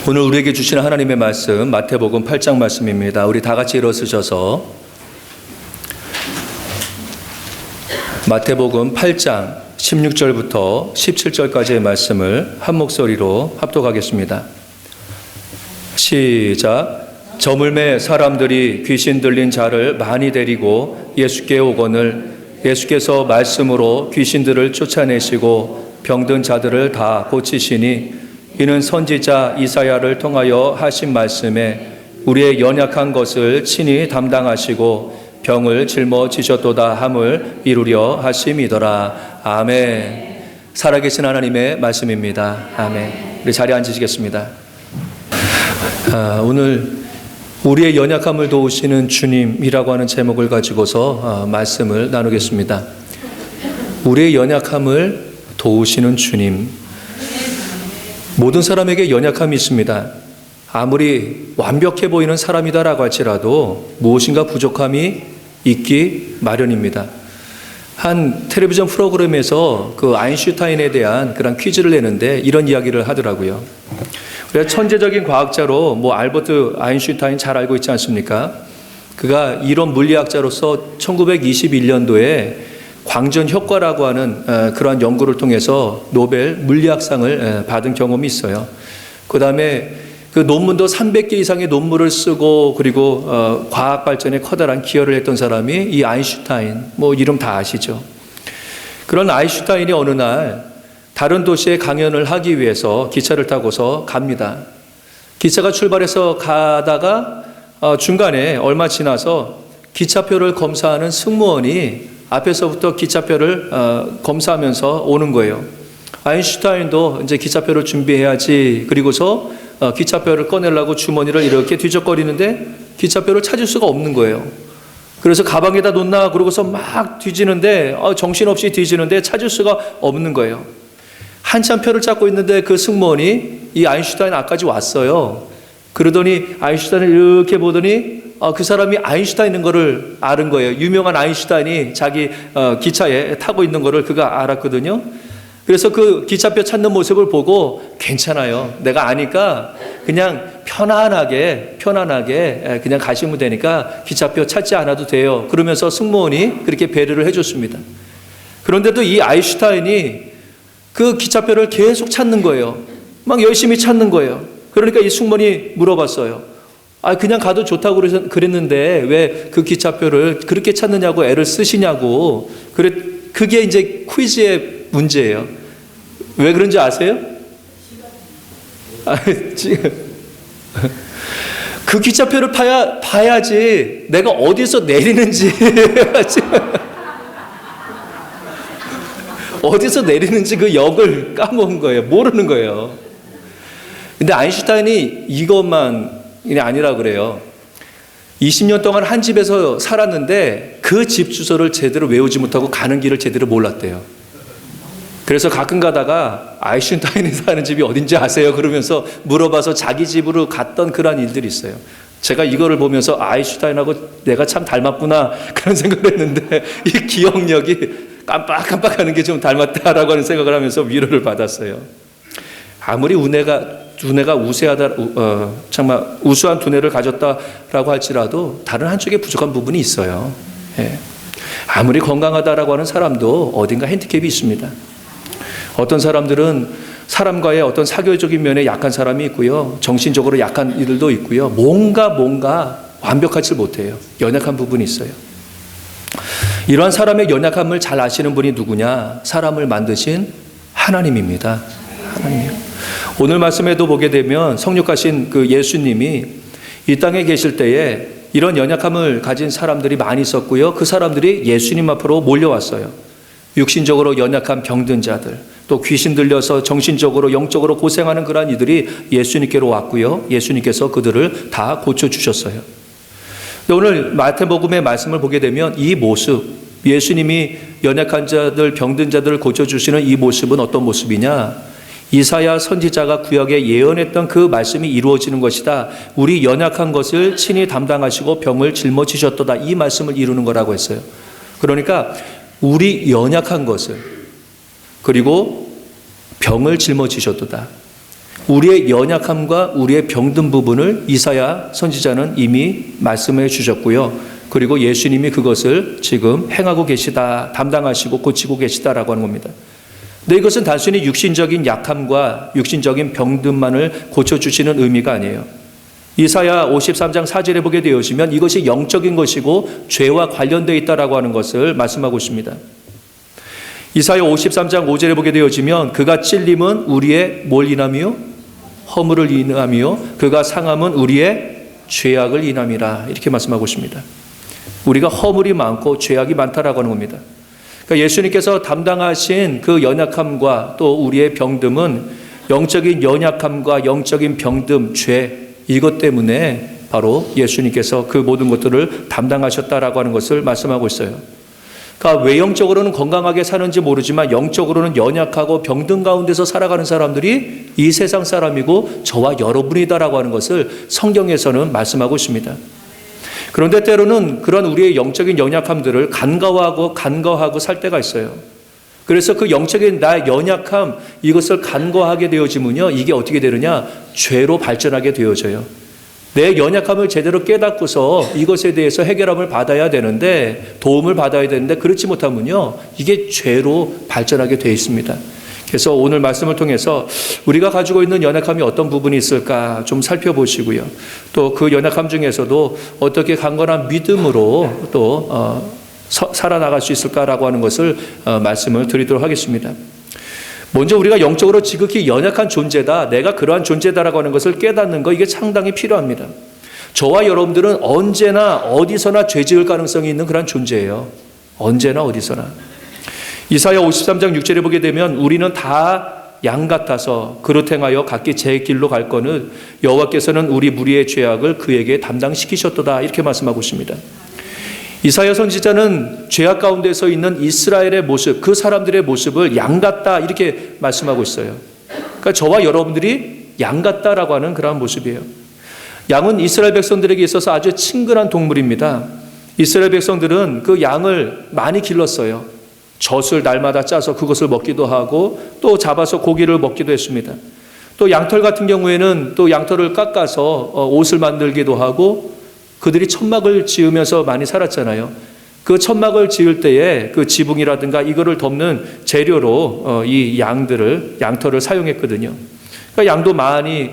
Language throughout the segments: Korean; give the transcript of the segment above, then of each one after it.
오늘 우리에게 주시는 하나님의 말씀 마태복음 8장 말씀입니다. 우리 다 같이 일어서셔서 마태복음 8장 16절부터 17절까지의 말씀을 한 목소리로 합독하겠습니다. 시작. 저물매 사람들이 귀신 들린 자를 많이 데리고 예수께 오거늘 예수께서 말씀으로 귀신들을 쫓아내시고 병든 자들을 다 고치시니 이는 선지자 이사야를 통하여 하신 말씀에 우리의 연약한 것을 친히 담당하시고 병을 짊어지셨도다 함을 이루려 하심이더라. 아멘. 살아계신 하나님의 말씀입니다. 아멘. 우리 자리에 앉으시겠습니다. 오늘 우리의 연약함을 도우시는 주님이라고 하는 제목을 가지고서 말씀을 나누겠습니다. 우리의 연약함을 도우시는 주님. 모든 사람에게 연약함이 있습니다. 아무리 완벽해 보이는 사람이다라고 할지라도 무엇인가 부족함이 있기 마련입니다. 한 텔레비전 프로그램에서 그 아인슈타인에 대한 그런 퀴즈를 내는데 이런 이야기를 하더라고요. 우리가 천재적인 과학자로 알버트 아인슈타인 잘 알고 있지 않습니까? 그가 이론 물리학자로서 1921년도에 광전 효과라고 하는 그러한 연구를 통해서 노벨 물리학상을 받은 경험이 있어요. 그 다음에 그 논문도 300개 이상의 논문을 쓰고 그리고 과학 발전에 커다란 기여를 했던 사람이 이 아인슈타인, 이름 다 아시죠? 그런 아인슈타인이 어느 날 다른 도시에 강연을 하기 위해서 기차를 타고서 갑니다. 기차가 출발해서 가다가 중간에 얼마 지나서 기차표를 검사하는 승무원이 앞에서부터 기차표를 검사하면서 오는 거예요. 아인슈타인도 이제 기차표를 준비해야지. 그리고서 기차표를 꺼내려고 주머니를 이렇게 뒤적거리는데 기차표를 찾을 수가 없는 거예요. 그래서 가방에다 놓나 그러고서 막 뒤지는데 정신없이 뒤지는데 찾을 수가 없는 거예요. 한참 표를 찾고 있는데 그 승무원이 이 아인슈타인 앞까지 왔어요. 그러더니 아인슈타인을 이렇게 보더니 그 사람이 아인슈타인인 거를 아는 거예요. 유명한 아인슈타인이 자기 기차에 타고 있는 거를 그가 알았거든요. 그래서 그 기차표 찾는 모습을 보고 괜찮아요. 내가 아니까 그냥 편안하게 그냥 가시면 되니까 기차표 찾지 않아도 돼요. 그러면서 승무원이 그렇게 배려를 해줬습니다. 그런데도 이 아인슈타인이 그 기차표를 계속 찾는 거예요. 막 열심히 찾는 거예요. 그러니까 이 승무원이 물어봤어요. 그냥 가도 좋다고 그랬는데 왜 그 기차표를 그렇게 찾느냐고 애를 쓰시냐고. 그게 이제 퀴즈의 문제예요. 왜 그런지 아세요? 지금 그 기차표를 봐야지 내가 어디서 내리는지 어디서 내리는지 그 역을 까먹은 거예요. 모르는 거예요. 근데 아인슈타인이 이것만이 아니라 그래요. 20년 동안 한 집에서 살았는데 그 집 주소를 제대로 외우지 못하고 가는 길을 제대로 몰랐대요. 그래서 가끔 가다가 아인슈타인이 사는 집이 어딘지 아세요? 그러면서 물어봐서 자기 집으로 갔던 그런 일들이 있어요. 제가 이거를 보면서 아인슈타인하고 내가 참 닮았구나 그런 생각을 했는데 이 기억력이 깜빡깜빡하는 게 좀 닮았다라고 하는 생각을 하면서 위로를 받았어요. 아무리 두뇌가 우세하다, 정말 우수한 두뇌를 가졌다라고 할지라도 다른 한쪽에 부족한 부분이 있어요. 예. 아무리 건강하다라고 하는 사람도 어딘가 핸디캡이 있습니다. 어떤 사람들은 사람과의 어떤 사교적인 면에 약한 사람이 있고요. 정신적으로 약한 이들도 있고요. 뭔가 완벽하지 못해요. 연약한 부분이 있어요. 이러한 사람의 연약함을 잘 아시는 분이 누구냐? 사람을 만드신 하나님입니다. 하나님이요. 오늘 말씀에도 보게 되면 성육하신 그 예수님이 이 땅에 계실 때에 이런 연약함을 가진 사람들이 많이 있었고요. 그 사람들이 예수님 앞으로 몰려왔어요. 육신적으로 연약한 병든 자들, 또 귀신 들려서 정신적으로 영적으로 고생하는 그러한 이들이 예수님께로 왔고요. 예수님께서 그들을 다 고쳐주셨어요. 오늘 마태복음의 말씀을 보게 되면 이 모습, 예수님이 연약한 자들, 병든 자들을 고쳐주시는 이 모습은 어떤 모습이냐? 이사야 선지자가 구약에 예언했던 그 말씀이 이루어지는 것이다. 우리 연약한 것을 친히 담당하시고 병을 짊어지셨도다. 이 말씀을 이루는 거라고 했어요. 그러니까 우리 연약한 것을 그리고 병을 짊어지셨도다. 우리의 연약함과 우리의 병든 부분을 이사야 선지자는 이미 말씀해 주셨고요. 그리고 예수님이 그것을 지금 행하고 계시다, 담당하시고 고치고 계시다라고 하는 겁니다. 근데 이것은 단순히 육신적인 약함과 육신적인 병든만을 고쳐주시는 의미가 아니에요. 이사야 53장 4절에 보게 되어지면 이것이 영적인 것이고 죄와 관련되어 있다라고 하는 것을 말씀하고 있습니다. 이사야 53장 5절에 보게 되어지면 그가 찔림은 우리의 뭘 인함이요? 허물을 인함이요 그가 상함은 우리의 죄악을 인함이라 이렇게 말씀하고 있습니다. 우리가 허물이 많고 죄악이 많다라고 하는 겁니다. 그러니까 예수님께서 담당하신 그 연약함과 또 우리의 병듦은 영적인 연약함과 영적인 병듦, 죄 이것 때문에 바로 예수님께서 그 모든 것들을 담당하셨다라고 하는 것을 말씀하고 있어요. 그러니까 외형적으로는 건강하게 사는지 모르지만 영적으로는 연약하고 병든 가운데서 살아가는 사람들이 이 세상 사람이고 저와 여러분이다라고 하는 것을 성경에서는 말씀하고 있습니다. 그런데 때로는 그런 우리의 영적인 연약함들을 간과하고 살 때가 있어요. 그래서 그 영적인 나의 연약함 이것을 간과하게 되어지면요 이게 어떻게 되느냐 죄로 발전하게 되어져요. 내 연약함을 제대로 깨닫고서 이것에 대해서 해결함을 받아야 되는데 도움을 받아야 되는데 그렇지 못하면요 이게 죄로 발전하게 되어 있습니다. 그래서 오늘 말씀을 통해서 우리가 가지고 있는 연약함이 어떤 부분이 있을까 좀 살펴보시고요. 또 그 연약함 중에서도 어떻게 강건한 믿음으로 또 살아나갈 수 있을까라고 하는 것을 말씀을 드리도록 하겠습니다. 먼저 우리가 영적으로 지극히 연약한 존재다. 내가 그러한 존재다라고 하는 것을 깨닫는 거 이게 상당히 필요합니다. 저와 여러분들은 언제나 어디서나 죄 지을 가능성이 있는 그런 존재예요. 언제나 어디서나. 이사야 53장 6절에 보게 되면 우리는 다 양 같아서 그릇 행하여 각기 제 길로 갈 거는 여호와께서는 우리 무리의 죄악을 그에게 담당시키셨도다. 이렇게 말씀하고 있습니다. 이사야 선지자는 죄악 가운데서 있는 이스라엘의 모습, 그 사람들의 모습을 양 같다 이렇게 말씀하고 있어요. 그러니까 저와 여러분들이 양 같다라고 하는 그러한 모습이에요. 양은 이스라엘 백성들에게 있어서 아주 친근한 동물입니다. 이스라엘 백성들은 그 양을 많이 길렀어요. 젖을 날마다 짜서 그것을 먹기도 하고 또 잡아서 고기를 먹기도 했습니다. 또 양털 같은 경우에는 또 양털을 깎아서 옷을 만들기도 하고 그들이 천막을 지으면서 많이 살았잖아요. 그 천막을 지을 때에 그 지붕이라든가 이거를 덮는 재료로 이 양털을 사용했거든요. 그러니까 양도 많이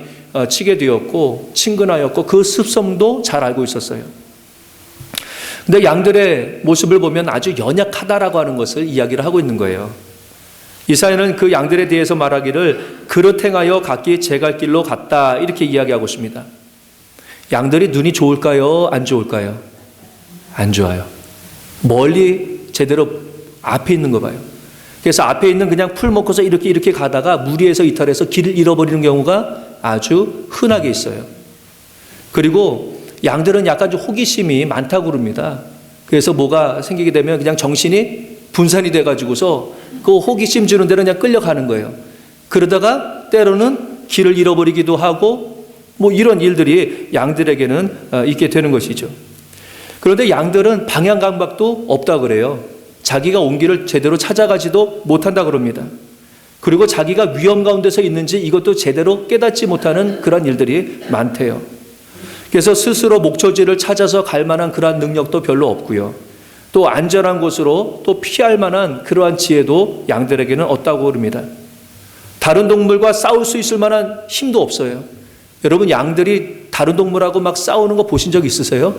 치게 되었고 친근하였고 그 습성도 잘 알고 있었어요. 근데 양들의 모습을 보면 아주 연약하다라고 하는 것을 이야기를 하고 있는 거예요. 이사야는 그 양들에 대해서 말하기를 그릇 행하여 각기 제 갈 길로 갔다 이렇게 이야기하고 있습니다. 양들이 눈이 좋을까요? 안 좋을까요? 안 좋아요. 멀리 제대로 앞에 있는 거 봐요. 그래서 앞에 있는 그냥 풀 먹고서 이렇게 가다가 무리에서 이탈해서 길을 잃어버리는 경우가 아주 흔하게 있어요. 그리고 양들은 약간 좀 호기심이 많다고 그럽니다. 그래서 뭐가 생기게 되면 그냥 정신이 분산이 돼가지고서 그 호기심 주는 대로 그냥 끌려가는 거예요. 그러다가 때로는 길을 잃어버리기도 하고 뭐 이런 일들이 양들에게는 있게 되는 것이죠. 그런데 양들은 방향 감각도 없다 그래요. 자기가 온 길을 제대로 찾아가지도 못한다 그럽니다. 그리고 자기가 위험 가운데서 있는지 이것도 제대로 깨닫지 못하는 그런 일들이 많대요. 그래서 스스로 목초지를 찾아서 갈 만한 그러한 능력도 별로 없고요. 또 안전한 곳으로 또 피할 만한 그러한 지혜도 양들에게는 없다고 그럽니다. 다른 동물과 싸울 수 있을 만한 힘도 없어요. 여러분 양들이 다른 동물하고 막 싸우는 거 보신 적 있으세요?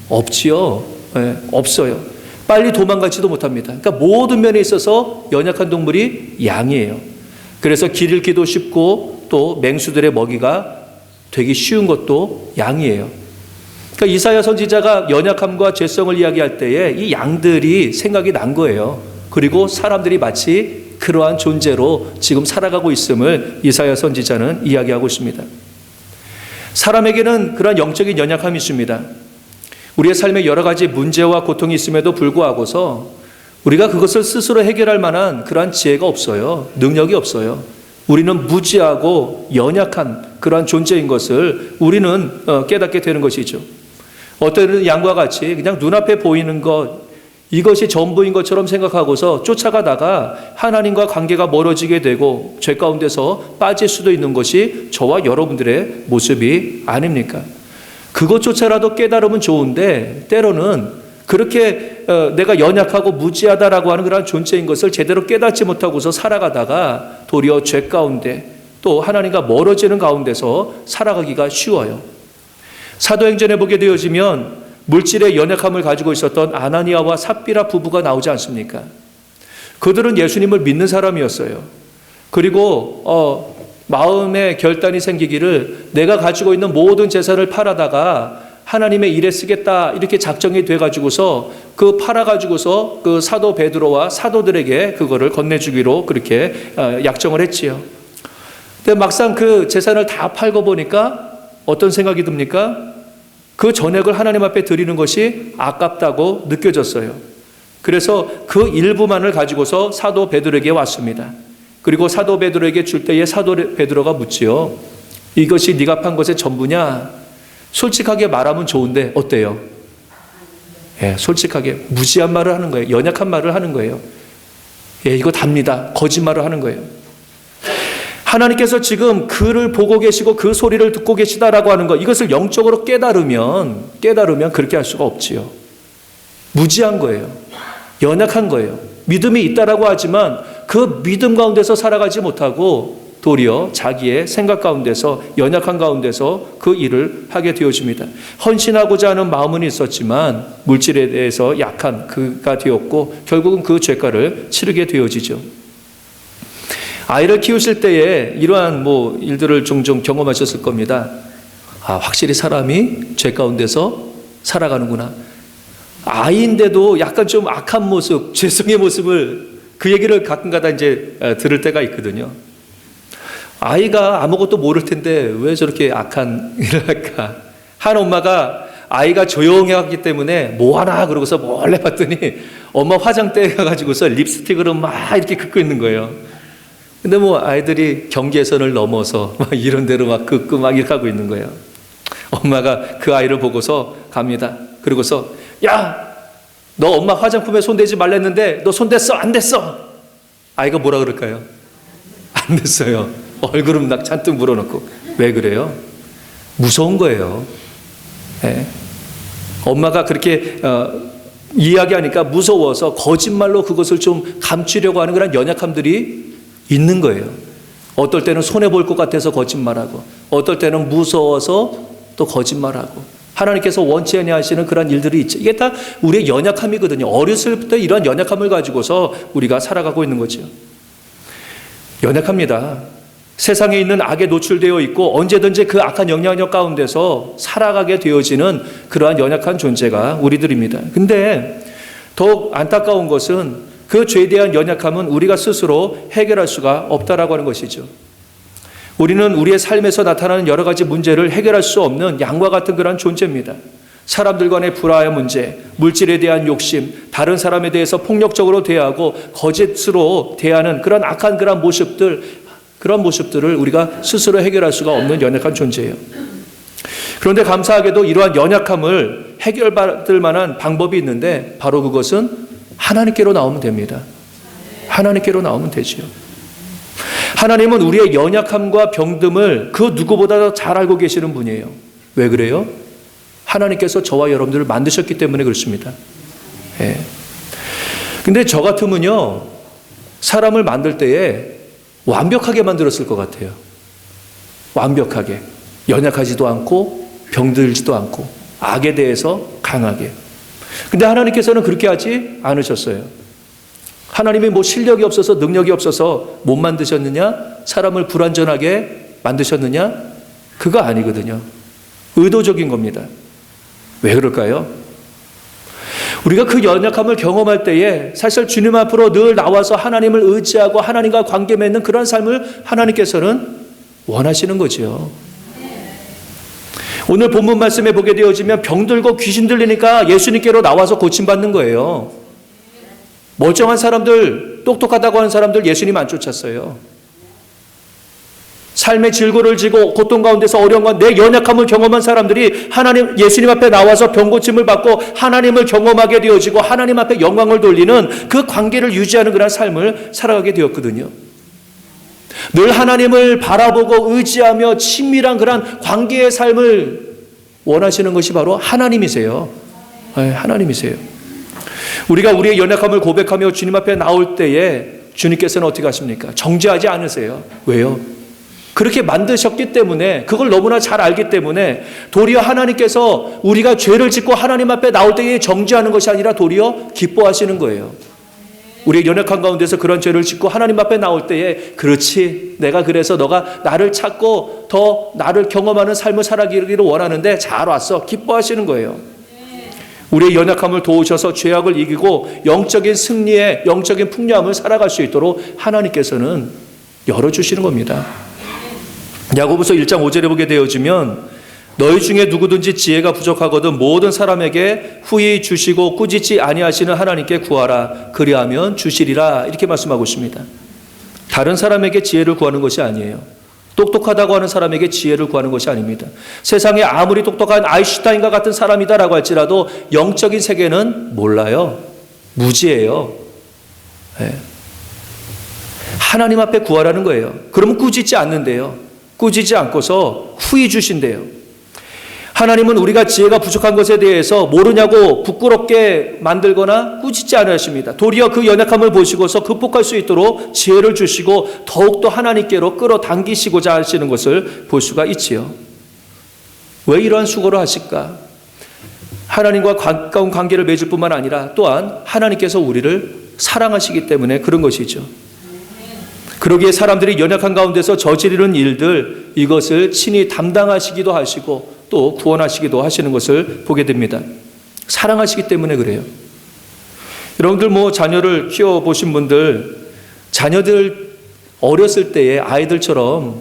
없지요. 네, 없어요. 빨리 도망가지도 못합니다. 그러니까 모든 면에 있어서 연약한 동물이 양이에요. 그래서 길 잃기도 쉽고 또 맹수들의 먹이가 되기 쉬운 것도 양이에요. 그러니까 이사야 선지자가 연약함과 죄성을 이야기할 때에 이 양들이 생각이 난 거예요. 그리고 사람들이 마치 그러한 존재로 지금 살아가고 있음을 이사야 선지자는 이야기하고 있습니다. 사람에게는 그러한 영적인 연약함이 있습니다. 우리의 삶에 여러 가지 문제와 고통이 있음에도 불구하고서 우리가 그것을 스스로 해결할 만한 그러한 지혜가 없어요. 능력이 없어요. 우리는 무지하고 연약한 그러한 존재인 것을 우리는 깨닫게 되는 것이죠. 어떤 양과 같이 그냥 눈앞에 보이는 것 이것이 전부인 것처럼 생각하고서 쫓아가다가 하나님과 관계가 멀어지게 되고 죄 가운데서 빠질 수도 있는 것이 저와 여러분들의 모습이 아닙니까? 그것조차라도 깨달으면 좋은데 때로는 그렇게 내가 연약하고 무지하다라고 하는 그런 존재인 것을 제대로 깨닫지 못하고서 살아가다가 도리어 죄 가운데 또 하나님과 멀어지는 가운데서 살아가기가 쉬워요. 사도행전에 보게 되어지면 물질의 연약함을 가지고 있었던 아나니아와 삽비라 부부가 나오지 않습니까? 그들은 예수님을 믿는 사람이었어요. 그리고 마음의 결단이 생기기를 내가 가지고 있는 모든 재산을 팔아다가 하나님의 일에 쓰겠다 이렇게 작정이 돼가지고서 그 팔아가지고서 그 사도 베드로와 사도들에게 그거를 건네주기로 그렇게 약정을 했지요. 근데 막상 그 재산을 다 팔고 보니까 어떤 생각이 듭니까? 그 전액을 하나님 앞에 드리는 것이 아깝다고 느껴졌어요. 그래서 그 일부만을 가지고서 사도 베드로에게 왔습니다. 그리고 사도 베드로에게 줄 때에 사도 베드로가 묻지요. 이것이 네가 판 것의 전부냐? 솔직하게 말하면 좋은데 어때요? 예, 솔직하게 무지한 말을 하는 거예요. 연약한 말을 하는 거예요. 예, 이거 답니다. 거짓말을 하는 거예요. 하나님께서 지금 그를 보고 계시고 그 소리를 듣고 계시다라고 하는 것, 이것을 영적으로 깨달으면 그렇게 할 수가 없지요. 무지한 거예요. 연약한 거예요. 믿음이 있다라고 하지만 그 믿음 가운데서 살아가지 못하고 도리어 자기의 생각 가운데서 연약한 가운데서 그 일을 하게 되어집니다. 헌신하고자 하는 마음은 있었지만 물질에 대해서 약한 그가 되었고 결국은 그 죄가를 치르게 되어지죠. 아이를 키우실 때에 이러한 일들을 종종 경험하셨을 겁니다. 확실히 사람이 죄 가운데서 살아가는구나. 아이인데도 약간 좀 악한 모습, 죄성의 모습을 그 얘기를 가끔가다 이제 들을 때가 있거든요. 아이가 아무것도 모를 텐데 왜 저렇게 악한 일을 할까? 한 엄마가 아이가 조용히 하기 때문에 뭐 하나 그러고서 몰래 봤더니 엄마 화장대에 가가지고서 립스틱으로 막 이렇게 긋고 있는 거예요. 근데 아이들이 경계선을 넘어서 막 이런 데로 막 긋고 막 이렇게 하고 있는 거예요. 엄마가 그 아이를 보고서 갑니다. 그러고서 야, 너 엄마 화장품에 손대지 말랬는데 너 손댔어? 안 됐어? 아이가 뭐라 그럴까요? 안 됐어요. 얼굴은 막 잔뜩 물어놓고. 왜 그래요? 무서운 거예요. 네. 엄마가 그렇게 이야기하니까 무서워서 거짓말로 그것을 좀 감추려고 하는 그런 연약함들이 있는 거예요. 어떨 때는 손해볼 것 같아서 거짓말하고 어떨 때는 무서워서 또 거짓말하고 하나님께서 원치 아니하시는 그런 일들이 있죠. 이게 다 우리의 연약함이거든요. 어렸을 때 이런 연약함을 가지고서 우리가 살아가고 있는 거죠. 연약합니다. 세상에 있는 악에 노출되어 있고 언제든지 그 악한 영향력 가운데서 살아가게 되어지는 그러한 연약한 존재가 우리들입니다. 근데 더욱 안타까운 것은 그 죄에 대한 연약함은 우리가 스스로 해결할 수가 없다라고 하는 것이죠. 우리는 우리의 삶에서 나타나는 여러 가지 문제를 해결할 수 없는 양과 같은 그런 존재입니다. 사람들 간의 불화의 문제, 물질에 대한 욕심, 다른 사람에 대해서 폭력적으로 대하고 거짓으로 대하는 그런 악한 그런 모습들을 우리가 스스로 해결할 수가 없는 연약한 존재예요. 그런데 감사하게도 이러한 연약함을 해결받을 만한 방법이 있는데 바로 그것은 하나님께로 나오면 됩니다. 하나님께로 나오면 되지요. 하나님은 우리의 연약함과 병듦을 그 누구보다 잘 알고 계시는 분이에요. 왜 그래요? 하나님께서 저와 여러분들을 만드셨기 때문에 그렇습니다. 예. 근데 저 같으면요, 사람을 만들 때에 완벽하게 만들었을 것 같아요. 완벽하게. 연약하지도 않고 병들지도 않고 악에 대해서 강하게. 근데 하나님께서는 그렇게 하지 않으셨어요. 하나님이 실력이 없어서 능력이 없어서 못 만드셨느냐? 사람을 불완전하게 만드셨느냐? 그거 아니거든요. 의도적인 겁니다. 왜 그럴까요? 우리가 그 연약함을 경험할 때에 사실 주님 앞으로 늘 나와서 하나님을 의지하고 하나님과 관계 맺는 그런 삶을 하나님께서는 원하시는 거죠. 오늘 본문 말씀에 보게 되어지면 병들고 귀신 들리니까 예수님께로 나와서 고침받는 거예요. 멀쩡한 사람들, 똑똑하다고 하는 사람들 예수님 안 쫓았어요. 삶의 질고를 지고 고통 가운데서 어려운 건 내 연약함을 경험한 사람들이 하나님, 예수님 앞에 나와서 병고침을 받고 하나님을 경험하게 되어지고 하나님 앞에 영광을 돌리는 그 관계를 유지하는 그런 삶을 살아가게 되었거든요. 늘 하나님을 바라보고 의지하며 친밀한 그런 관계의 삶을 원하시는 것이 바로 하나님이세요. 하나님이세요. 우리가 우리의 연약함을 고백하며 주님 앞에 나올 때에 주님께서는 어떻게 하십니까? 정죄하지 않으세요. 왜요? 그렇게 만드셨기 때문에, 그걸 너무나 잘 알기 때문에 도리어 하나님께서 우리가 죄를 짓고 하나님 앞에 나올 때에 정죄하는 것이 아니라 도리어 기뻐하시는 거예요. 우리의 연약한 가운데서 그런 죄를 짓고 하나님 앞에 나올 때에, 그렇지, 내가 그래서 너가 나를 찾고 더 나를 경험하는 삶을 살아가기를 원하는데 잘 왔어, 기뻐하시는 거예요. 우리의 연약함을 도우셔서 죄악을 이기고 영적인 승리의 영적인 풍요함을 살아갈 수 있도록 하나님께서는 열어주시는 겁니다. 야고보서 1장 5절에 보게 되어지면 너희 중에 누구든지 지혜가 부족하거든 모든 사람에게 후히 주시고 꾸짖지 아니하시는 하나님께 구하라. 그리하면 주시리라. 이렇게 말씀하고 있습니다. 다른 사람에게 지혜를 구하는 것이 아니에요. 똑똑하다고 하는 사람에게 지혜를 구하는 것이 아닙니다. 세상에 아무리 똑똑한 아인슈타인과 같은 사람이다라고 할지라도 영적인 세계는 몰라요. 무지해요. 네. 하나님 앞에 구하라는 거예요. 그러면 꾸짖지 않는데요. 꾸짖지 않고서 후히 주신대요. 하나님은 우리가 지혜가 부족한 것에 대해서 모르냐고 부끄럽게 만들거나 꾸짖지 않으십니다. 도리어 그 연약함을 보시고서 극복할 수 있도록 지혜를 주시고 더욱더 하나님께로 끌어당기시고자 하시는 것을 볼 수가 있지요. 왜 이러한 수고를 하실까? 하나님과 가까운 관계를 맺을 뿐만 아니라 또한 하나님께서 우리를 사랑하시기 때문에 그런 것이죠. 그러기에 사람들이 연약한 가운데서 저지르는 일들, 이것을 친히 담당하시기도 하시고 또 구원하시기도 하시는 것을 보게 됩니다. 사랑하시기 때문에 그래요. 여러분들 자녀를 키워보신 분들, 자녀들 어렸을 때의 아이들처럼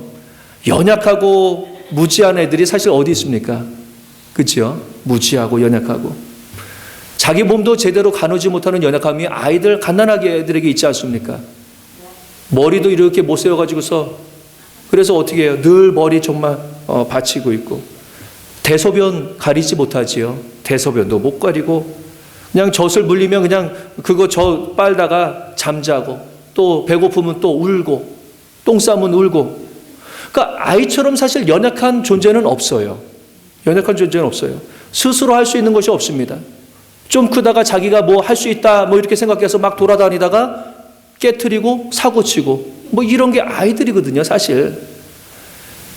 연약하고 무지한 애들이 사실 어디 있습니까? 그렇죠? 무지하고 연약하고 자기 몸도 제대로 가누지 못하는 연약함이 아이들, 갓난아기 애들에게 있지 않습니까? 머리도 이렇게 못 세워가지고서, 그래서 어떻게 해요? 늘 머리 정말 받치고 있고, 대소변 가리지 못하지요. 대소변도 못 가리고 그냥 젖을 물리면 그냥 그거 젖 빨다가 잠자고, 또 배고프면 또 울고, 똥 싸면 울고. 그러니까 아이처럼 사실 연약한 존재는 없어요. 연약한 존재는 없어요. 스스로 할 수 있는 것이 없습니다. 좀 크다가 자기가 할 수 있다 이렇게 생각해서 막 돌아다니다가 깨트리고 사고치고 이런 게 아이들이거든요, 사실.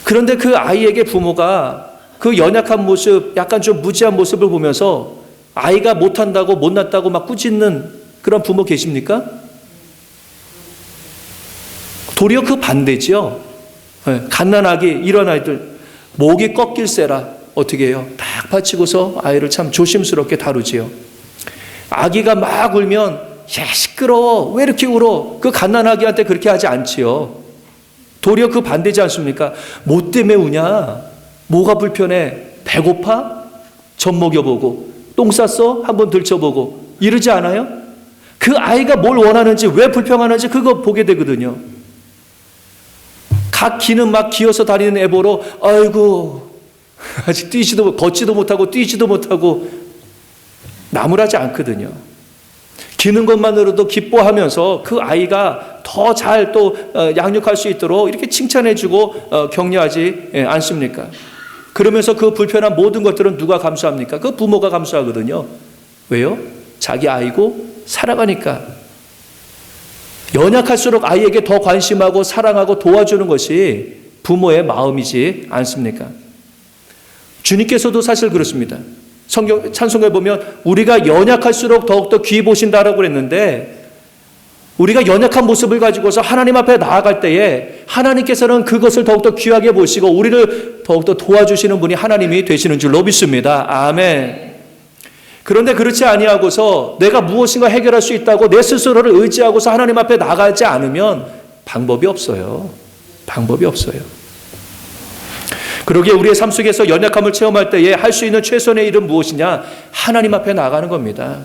그런데 그 아이에게 부모가 그 연약한 모습, 약간 좀 무지한 모습을 보면서 아이가 못한다고, 못났다고 막 꾸짖는 그런 부모 계십니까? 도리어 그 반대죠. 갓난아기, 이런 아이들 목이 꺾일세라 어떻게 해요? 딱 받치고서 아이를 참 조심스럽게 다루지요. 아기가 막 울면 야, 시끄러워, 왜 이렇게 울어? 그 갓난아기한테 그렇게 하지 않지요. 도리어 그 반대지 않습니까? 뭐 때문에 우냐? 뭐가 불편해? 배고파? 젖 먹여보고, 똥 쌌어? 한번 들춰보고, 이러지 않아요? 그 아이가 뭘 원하는지, 왜 불평하는지 그거 보게 되거든요. 각 기는 막 기어서 다니는 애 보러, 아이고, 아직 걷지도 못하고 뛰지도 못하고 나무라지 않거든요. 기는 것만으로도 기뻐하면서 그 아이가 더 잘 또 양육할 수 있도록 이렇게 칭찬해주고 격려하지 않습니까? 그러면서 그 불편한 모든 것들은 누가 감수합니까? 그 부모가 감수하거든요. 왜요? 자기 아이고 살아가니까. 연약할수록 아이에게 더 관심하고 사랑하고 도와주는 것이 부모의 마음이지 않습니까? 주님께서도 사실 그렇습니다. 찬송에 보면 우리가 연약할수록 더욱더 귀히 보신다라고 그랬는데, 우리가 연약한 모습을 가지고서 하나님 앞에 나아갈 때에 하나님께서는 그것을 더욱더 귀하게 보시고 우리를 더욱더 도와주시는 분이 하나님이 되시는 줄로 믿습니다. 아멘. 그런데 그렇지 아니하고서 내가 무엇인가 해결할 수 있다고 내 스스로를 의지하고서 하나님 앞에 나가지 않으면 방법이 없어요. 방법이 없어요. 그러기에 우리의 삶 속에서 연약함을 체험할 때에 할 수 있는 최선의 일은 무엇이냐? 하나님 앞에 나가는 겁니다.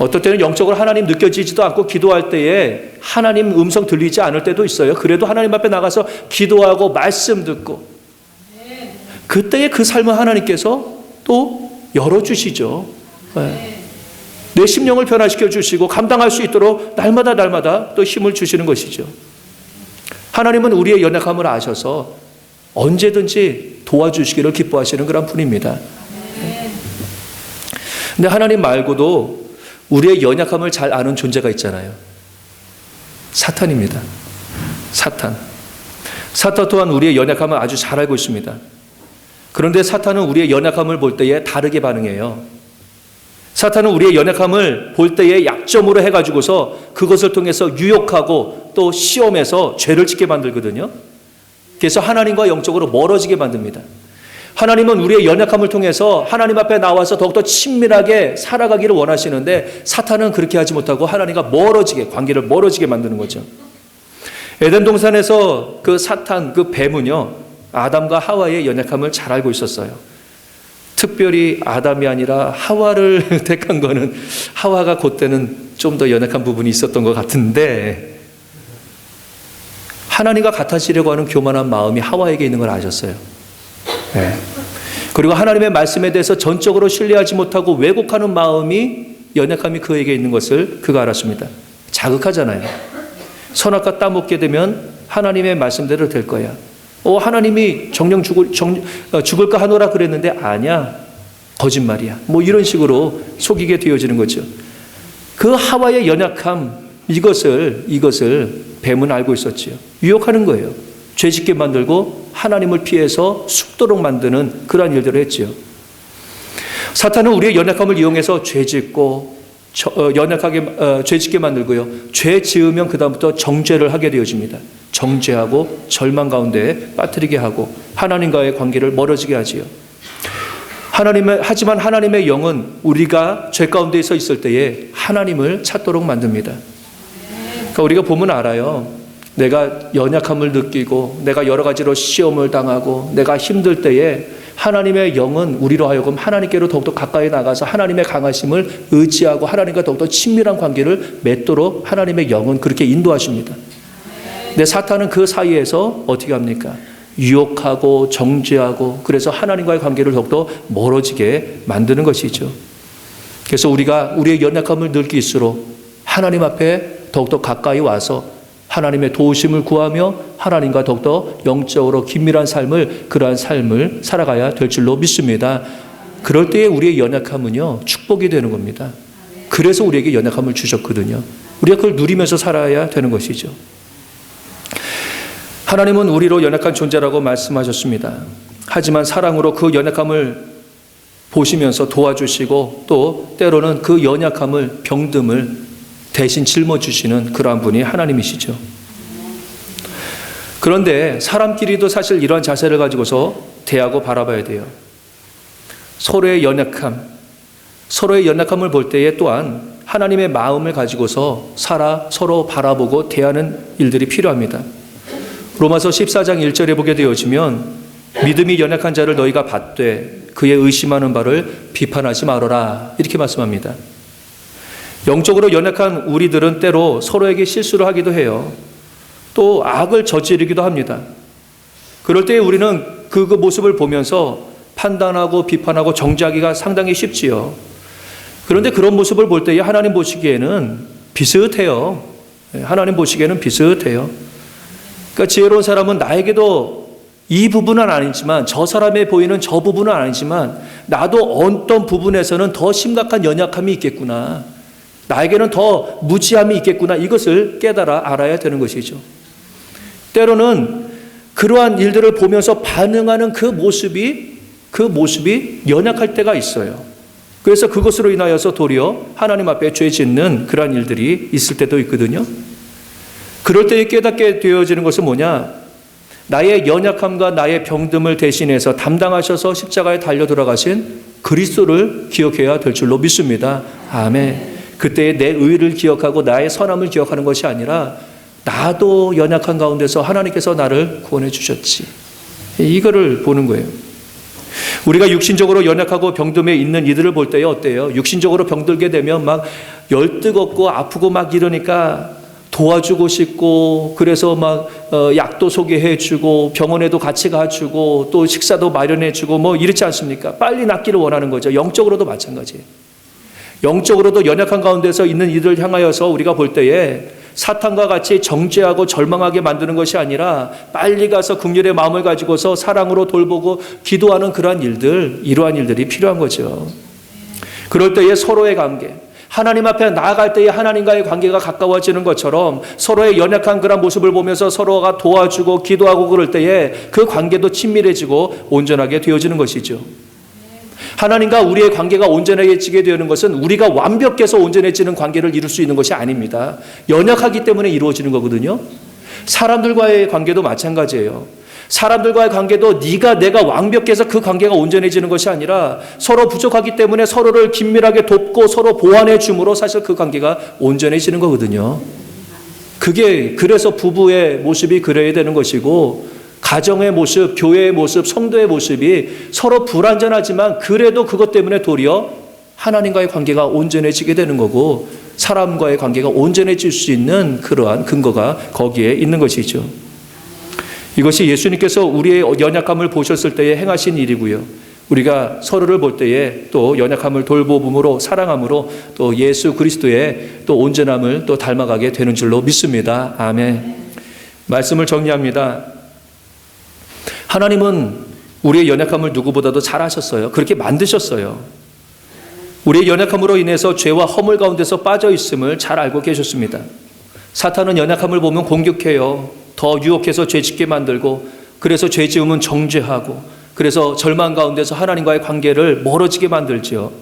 어떨 때는 영적으로 하나님 느껴지지도 않고 기도할 때에 하나님 음성 들리지 않을 때도 있어요. 그래도 하나님 앞에 나가서 기도하고 말씀 듣고 그때의 그 삶을 하나님께서 또 열어주시죠. 내 심령을 변화시켜 주시고 감당할 수 있도록 날마다 또 힘을 주시는 것이죠. 하나님은 우리의 연약함을 아셔서 언제든지 도와주시기를 기뻐하시는 그런 분입니다. 근데 하나님 말고도 우리의 연약함을 잘 아는 존재가 있잖아요. 사탄입니다. 사탄 또한 우리의 연약함을 아주 잘 알고 있습니다. 그런데 사탄은 우리의 연약함을 볼 때에 다르게 반응해요. 사탄은 우리의 연약함을 볼 때에 약점으로 해가지고서 그것을 통해서 유혹하고 또 시험해서 죄를 짓게 만들거든요. 그래서 하나님과 영적으로 멀어지게 만듭니다. 하나님은 우리의 연약함을 통해서 하나님 앞에 나와서 더욱더 친밀하게 살아가기를 원하시는데 사탄은 그렇게 하지 못하고 하나님과 관계를 멀어지게 만드는 거죠. 에덴 동산에서 그 사탄, 그 뱀은요, 아담과 하와의 연약함을 잘 알고 있었어요. 특별히 아담이 아니라 하와를 택한 거는 하와가 그때는 좀 더 연약한 부분이 있었던 것 같은데 하나님과 같아지려고 하는 교만한 마음이 하와에게 있는 걸 아셨어요. 네. 그리고 하나님의 말씀에 대해서 전적으로 신뢰하지 못하고 왜곡하는 연약함이 그에게 있는 것을 그가 알았습니다. 자극하잖아요. 선악과 따먹게 되면 하나님의 말씀대로 될 거야. 하나님이 정령 죽을까 하노라 그랬는데 아니야. 거짓말이야. 이런 식으로 속이게 되어지는 거죠. 그 하와의 연약함, 이것을 뱀은 알고 있었지요. 유혹하는 거예요. 죄짓게 만들고 하나님을 피해서 숨도록 만드는 그러한 일들을 했지요. 사탄은 우리의 연약함을 이용해서 죄짓고 죄짓게 만들고요. 죄 지으면 그 다음부터 정죄를 하게 되어집니다. 정죄하고 절망 가운데 빠뜨리게 하고 하나님과의 관계를 멀어지게 하지요. 하지만 하나님의 영은 우리가 죄 가운데서 있을 때에 하나님을 찾도록 만듭니다. 그러니까 우리가 보면 알아요. 내가 연약함을 느끼고 내가 여러 가지로 시험을 당하고 내가 힘들 때에 하나님의 영은 우리로 하여금 하나님께로 더욱더 가까이 나가서 하나님의 강하심을 의지하고 하나님과 더욱더 친밀한 관계를 맺도록 하나님의 영은 그렇게 인도하십니다. 근데 사탄은 그 사이에서 어떻게 합니까? 유혹하고 정죄하고 그래서 하나님과의 관계를 더욱더 멀어지게 만드는 것이죠. 그래서 우리가 우리의 연약함을 느낄수록 하나님 앞에 더욱더 가까이 와서 하나님의 도우심을 구하며 하나님과 더욱더 영적으로 긴밀한 그러한 삶을 살아가야 될 줄로 믿습니다. 그럴 때에 우리의 연약함은요, 축복이 되는 겁니다. 그래서 우리에게 연약함을 주셨거든요. 우리가 그걸 누리면서 살아야 되는 것이죠. 하나님은 우리로 연약한 존재라고 말씀하셨습니다. 하지만 사랑으로 그 연약함을 보시면서 도와주시고 또 때로는 그 연약함을, 병듦을 대신 짊어주시는 그러한 분이 하나님이시죠. 그런데 사람끼리도 사실 이러한 자세를 가지고서 대하고 바라봐야 돼요. 서로의 연약함을 볼 때에 또한 하나님의 마음을 가지고서 서로 바라보고 대하는 일들이 필요합니다. 로마서 14장 1절에 보게 되어지면 믿음이 연약한 자를 너희가 받되 그의 의심하는 바를 비판하지 말아라 이렇게 말씀합니다. 영적으로 연약한 우리들은 때로 서로에게 실수를 하기도 해요. 또 악을 저지르기도 합니다. 그럴 때 우리는 그 모습을 보면서 판단하고 비판하고 정죄하기가 상당히 쉽지요. 그런데 그런 모습을 볼 때에 하나님 보시기에는 비슷해요. 하나님 보시기에는 비슷해요. 그러니까 지혜로운 사람은 나에게도 이 부분은 아니지만 저 사람에 보이는 저 부분은 아니지만 나도 어떤 부분에서는 더 심각한 연약함이 있겠구나. 나에게는 더 무지함이 있겠구나. 이것을 깨달아 알아야 되는 것이죠. 때로는 그러한 일들을 보면서 반응하는 그 모습이 연약할 때가 있어요. 그래서 그것으로 인하여서 도리어 하나님 앞에 죄 짓는 그러한 일들이 있을 때도 있거든요. 그럴 때에 깨닫게 되어지는 것은 뭐냐? 나의 연약함과 나의 병듦을 대신해서 담당하셔서 십자가에 달려 돌아가신 그리스도를 기억해야 될 줄로 믿습니다. 아멘. 그때의 내 의를 기억하고 나의 선함을 기억하는 것이 아니라 나도 연약한 가운데서 하나님께서 나를 구원해 주셨지. 이거를 보는 거예요. 우리가 육신적으로 연약하고 병듦에 있는 이들을 볼 때에 어때요? 육신적으로 병들게 되면 막 열뜨겁고 아프고 막 이러니까 도와주고 싶고, 그래서 막 약도 소개해주고 병원에도 같이 가주고 또 식사도 마련해주고 뭐 이렇지 않습니까? 빨리 낫기를 원하는 거죠. 영적으로도 마찬가지예요. 영적으로도 연약한 가운데서 있는 이들을 향하여서 우리가 볼 때에 사탄과 같이 정죄하고 절망하게 만드는 것이 아니라 빨리 가서 긍휼의 마음을 가지고서 사랑으로 돌보고 기도하는 그러한 일들, 이러한 일들이 필요한 거죠. 그럴 때에 서로의 관계, 하나님 앞에 나아갈 때에 하나님과의 관계가 가까워지는 것처럼 서로의 연약한 그런 모습을 보면서 서로가 도와주고 기도하고 그럴 때에 그 관계도 친밀해지고 온전하게 되어지는 것이죠. 하나님과 우리의 관계가 온전해지게 되는 것은 우리가 완벽해서 온전해지는 관계를 이룰 수 있는 것이 아닙니다. 연약하기 때문에 이루어지는 거거든요. 사람들과의 관계도 마찬가지예요. 사람들과의 관계도 네가 내가 완벽해서 그 관계가 온전해지는 것이 아니라 서로 부족하기 때문에 서로를 긴밀하게 돕고 서로 보완해 줌으로 사실 그 관계가 온전해지는 거거든요. 그래서 부부의 모습이 그래야 되는 것이고, 가정의 모습, 교회의 모습, 성도의 모습이 서로 불완전하지만 그래도 그것 때문에 도리어 하나님과의 관계가 온전해지게 되는 거고, 사람과의 관계가 온전해질 수 있는 그러한 근거가 거기에 있는 것이죠. 이것이 예수님께서 우리의 연약함을 보셨을 때에 행하신 일이고요. 우리가 서로를 볼 때에 또 연약함을 돌봄으로, 사랑함으로 또 예수 그리스도의 또 온전함을 또 닮아가게 되는 줄로 믿습니다. 아멘. 말씀을 정리합니다. 하나님은 우리의 연약함을 누구보다도 잘 아셨어요. 그렇게 만드셨어요. 우리의 연약함으로 인해서 죄와 허물 가운데서 빠져 있음을 잘 알고 계셨습니다. 사탄은 연약함을 보면 공격해요. 더 유혹해서 죄 짓게 만들고, 그래서 죄 지으면 정죄하고, 그래서 절망 가운데서 하나님과의 관계를 멀어지게 만들죠.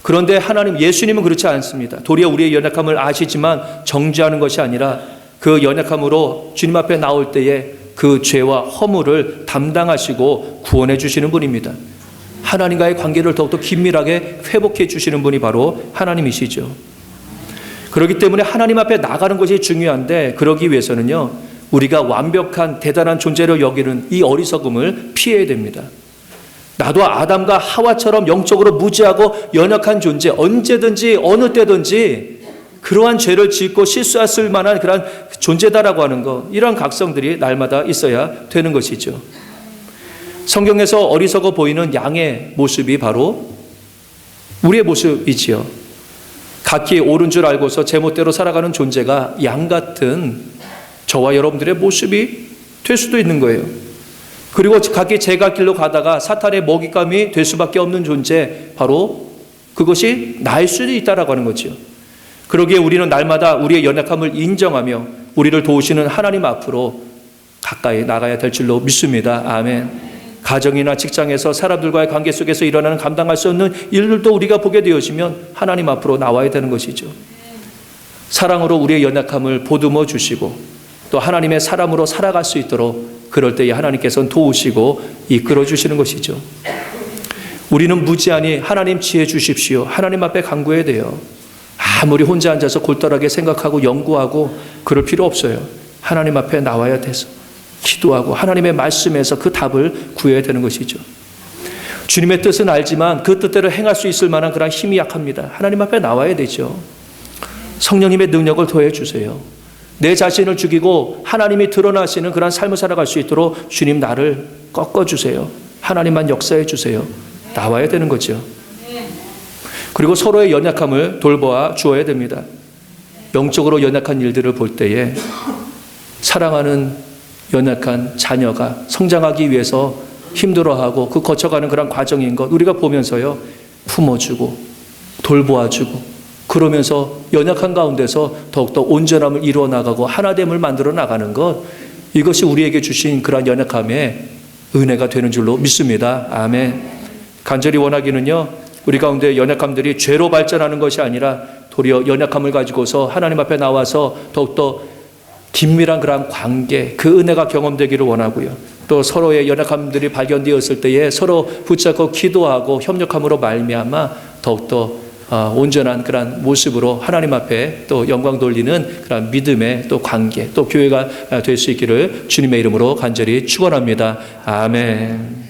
그런데 예수님은 그렇지 않습니다. 도리어 우리의 연약함을 아시지만 정죄하는 것이 아니라 그 연약함으로 주님 앞에 나올 때에 그 죄와 허물을 담당하시고 구원해 주시는 분입니다. 하나님과의 관계를 더욱더 긴밀하게 회복해 주시는 분이 바로 하나님이시죠. 그렇기 때문에 하나님 앞에 나가는 것이 중요한데, 그러기 위해서는요, 우리가 완벽한 대단한 존재로 여기는 이 어리석음을 피해야 됩니다. 나도 아담과 하와처럼 영적으로 무지하고 연약한 존재, 언제든지 어느 때든지 그러한 죄를 짓고 실수했을 만한 그런 존재다라고 하는 것, 이러한 각성들이 날마다 있어야 되는 것이죠. 성경에서 어리석어 보이는 양의 모습이 바로 우리의 모습이지요. 각기 옳은 줄 알고서 제멋대로 살아가는 존재가 양 같은 저와 여러분들의 모습이 될 수도 있는 거예요. 그리고 각기 제가 길로 가다가 사탄의 먹잇감이 될 수밖에 없는 존재, 바로 그것이 나일 수도 있다라고 하는 거죠. 그러기에 우리는 날마다 우리의 연약함을 인정하며 우리를 도우시는 하나님 앞으로 가까이 나가야 될 줄로 믿습니다. 아멘. 가정이나 직장에서 사람들과의 관계 속에서 일어나는 감당할 수 없는 일들도 우리가 보게 되어지면 하나님 앞으로 나와야 되는 것이죠. 사랑으로 우리의 연약함을 보듬어 주시고 또 하나님의 사람으로 살아갈 수 있도록 그럴 때에 하나님께서는 도우시고 이끌어 주시는 것이죠. 우리는 무지하니 하나님 지혜 주십시오. 하나님 앞에 간구해야 돼요. 아무리 혼자 앉아서 골똘하게 생각하고 연구하고 그럴 필요 없어요. 하나님 앞에 나와야 돼서 기도하고 하나님의 말씀에서 그 답을 구해야 되는 것이죠. 주님의 뜻은 알지만 그 뜻대로 행할 수 있을 만한 그런 힘이 약합니다. 하나님 앞에 나와야 되죠. 성령님의 능력을 더해 주세요. 내 자신을 죽이고 하나님이 드러나시는 그런 삶을 살아갈 수 있도록 주님 나를 꺾어주세요. 하나님만 역사해 주세요. 나와야 되는 거죠. 그리고 서로의 연약함을 돌보아 주어야 됩니다. 영적으로 연약한 일들을 볼 때에 사랑하는 연약한 자녀가 성장하기 위해서 힘들어하고 그 거쳐가는 그런 과정인 것 우리가 보면서요, 품어주고 돌보아주고 그러면서 연약한 가운데서 더욱더 온전함을 이루어 나가고 하나됨을 만들어 나가는 것, 이것이 우리에게 주신 그러한 연약함의 은혜가 되는 줄로 믿습니다. 아멘. 간절히 원하기는요, 우리 가운데 연약함들이 죄로 발전하는 것이 아니라 도리어 연약함을 가지고서 하나님 앞에 나와서 더욱더 긴밀한 그러한 관계, 그 은혜가 경험되기를 원하고요. 또 서로의 연약함들이 발견되었을 때에 서로 붙잡고 기도하고 협력함으로 말미암아 더욱더 온전한 그런 모습으로 하나님 앞에 또 영광 돌리는 그런 믿음의 또 관계, 또 교회가 될 수 있기를 주님의 이름으로 간절히 축원합니다. 아멘.